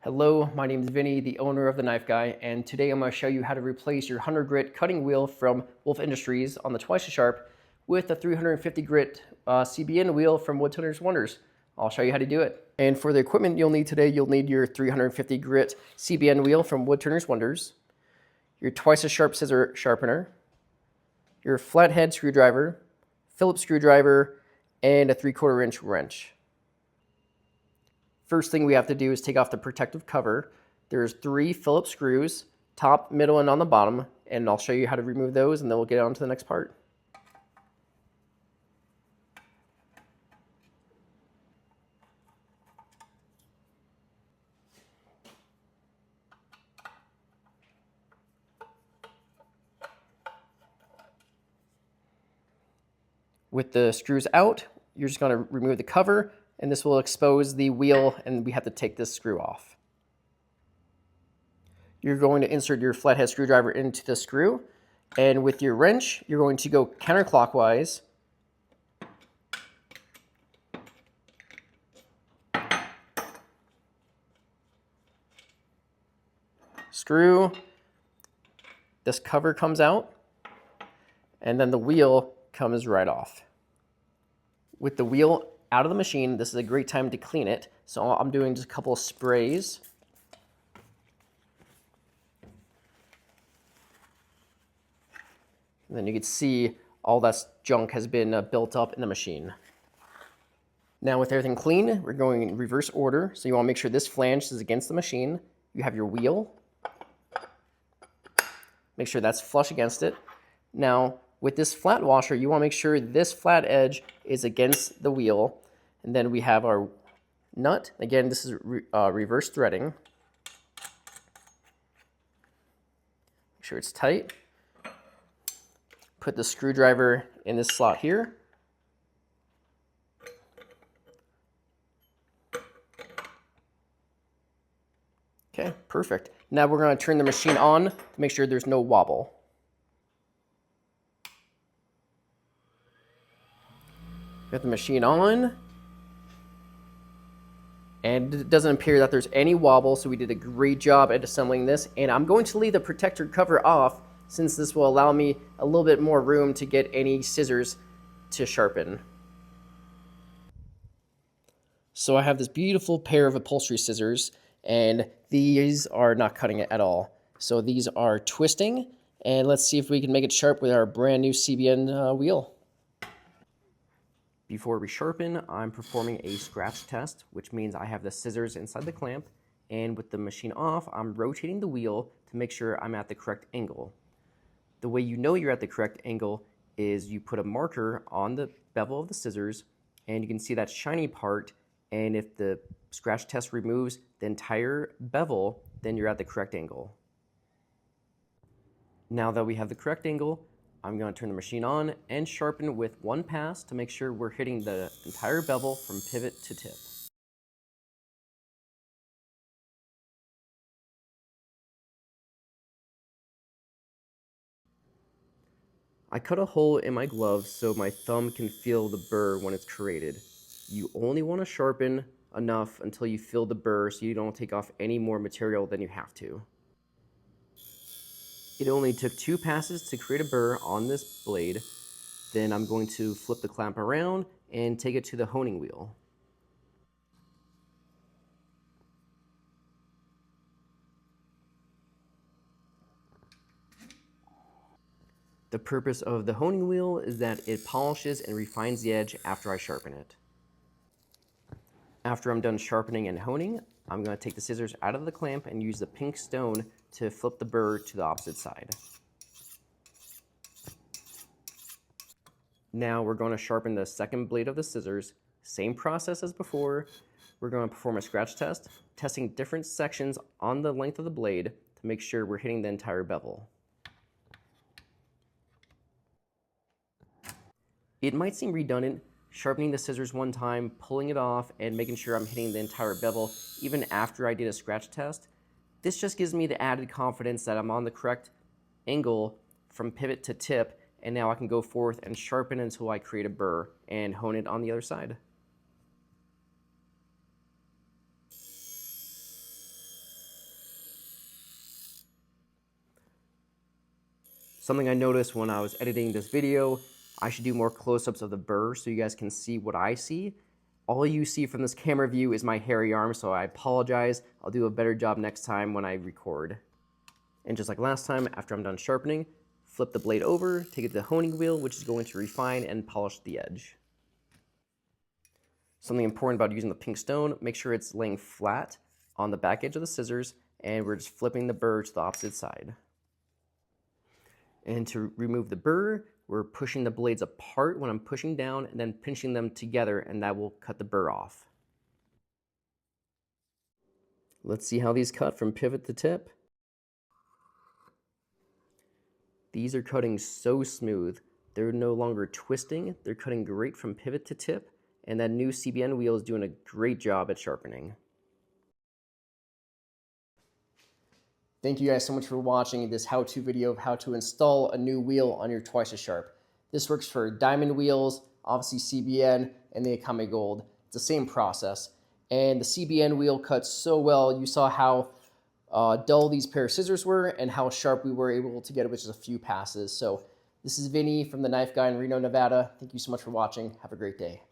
Hello, my name is Vinny, the owner of The Knife Guy, and today I'm going to show you how to replace your 100 grit cutting wheel from Wolf Industries on the twice as sharp with a 350 grit CBN wheel from Woodturners Wonders. I'll show you how to do it. And for the equipment you'll need today, you'll need your 350 grit CBN wheel from Woodturners Wonders, your twice as sharp scissor sharpener, your flathead screwdriver, Phillips screwdriver, and a 3/4 inch wrench. First thing we have to do is take off the protective cover. There's 3 Phillips screws, top, middle, and on the bottom, and I'll show you how to remove those, and then we'll get on to the next part. With the screws out, you're just going to remove the cover, and this will expose the wheel, and we have to take this screw off. You're going to insert your flathead screwdriver into the screw, and with your wrench, you're going to go counterclockwise. Screw, this cover comes out, and then the wheel comes right off. With the wheel out of the machine, this is a great time to clean it. So I'm doing just a couple of sprays. And then you can see all that junk has been built up in the machine. Now with everything clean, we're going in reverse order. So you want to make sure this flange is against the machine. You have your wheel. Make sure that's flush against it. Now with this flat washer, you want to make sure this flat edge is against the wheel. And then we have our nut. Again, this is reverse threading. Make sure it's tight. Put the screwdriver in this slot here. Okay, perfect. Now we're going to turn the machine on to make sure there's no wobble. Got the machine on, and it doesn't appear that there's any wobble, so we did a great job at assembling this. And I'm going to leave the protector cover off since this will allow me a little bit more room to get any scissors to sharpen. So I have this beautiful pair of upholstery scissors, and these are not cutting it at all. So these are twisting, and let's see if we can make it sharp with our brand new CBN wheel. Before we sharpen, I'm performing a scratch test, which means I have the scissors inside the clamp, and with the machine off, I'm rotating the wheel to make sure I'm at the correct angle. The way you know you're at the correct angle is you put a marker on the bevel of the scissors, and you can see that shiny part, and if the scratch test removes the entire bevel, then you're at the correct angle. Now that we have the correct angle, I'm going to turn the machine on and sharpen with one pass to make sure we're hitting the entire bevel from pivot to tip. I cut a hole in my glove so my thumb can feel the burr when it's created. You only want to sharpen enough until you feel the burr so you don't take off any more material than you have to. It only took 2 passes to create a burr on this blade. Then I'm going to flip the clamp around and take it to the honing wheel. The purpose of the honing wheel is that it polishes and refines the edge after I sharpen it. After I'm done sharpening and honing, I'm going to take the scissors out of the clamp and use the pink stone to flip the burr to the opposite side. Now we're going to sharpen the second blade of the scissors. Same process as before. We're going to perform a scratch test, testing different sections on the length of the blade to make sure we're hitting the entire bevel. It might seem redundant sharpening the scissors one time, pulling it off, and making sure I'm hitting the entire bevel even after I did a scratch test. This just gives me the added confidence that I'm on the correct angle from pivot to tip, and now I can go forth and sharpen until I create a burr and hone it on the other side. Something I noticed when I was editing this video, I should do more close-ups of the burr so you guys can see what I see. All you see from this camera view is my hairy arm, so I apologize. I'll do a better job next time when I record. And just like last time, after I'm done sharpening, flip the blade over, take it to the honing wheel, which is going to refine and polish the edge. Something important about using the pink stone, make sure it's laying flat on the back edge of the scissors, and we're just flipping the burr to the opposite side. And to remove the burr, we're pushing the blades apart when I'm pushing down and then pinching them together, and that will cut the burr off. Let's see how these cut from pivot to tip. These are cutting so smooth. They're no longer twisting. They're cutting great from pivot to tip, and that new CBN wheel is doing a great job at sharpening. Thank you guys so much for watching this how-to video of how to install a new wheel on your Twice as Sharp. This works for diamond wheels, obviously CBN, and the Akame Gold. It's the same process. And the CBN wheel cuts so well. You saw how dull these pair of scissors were and how sharp we were able to get it with just a few passes. So this is Vinny from the Knife Guy in Reno, Nevada. Thank you so much for watching. Have a great day.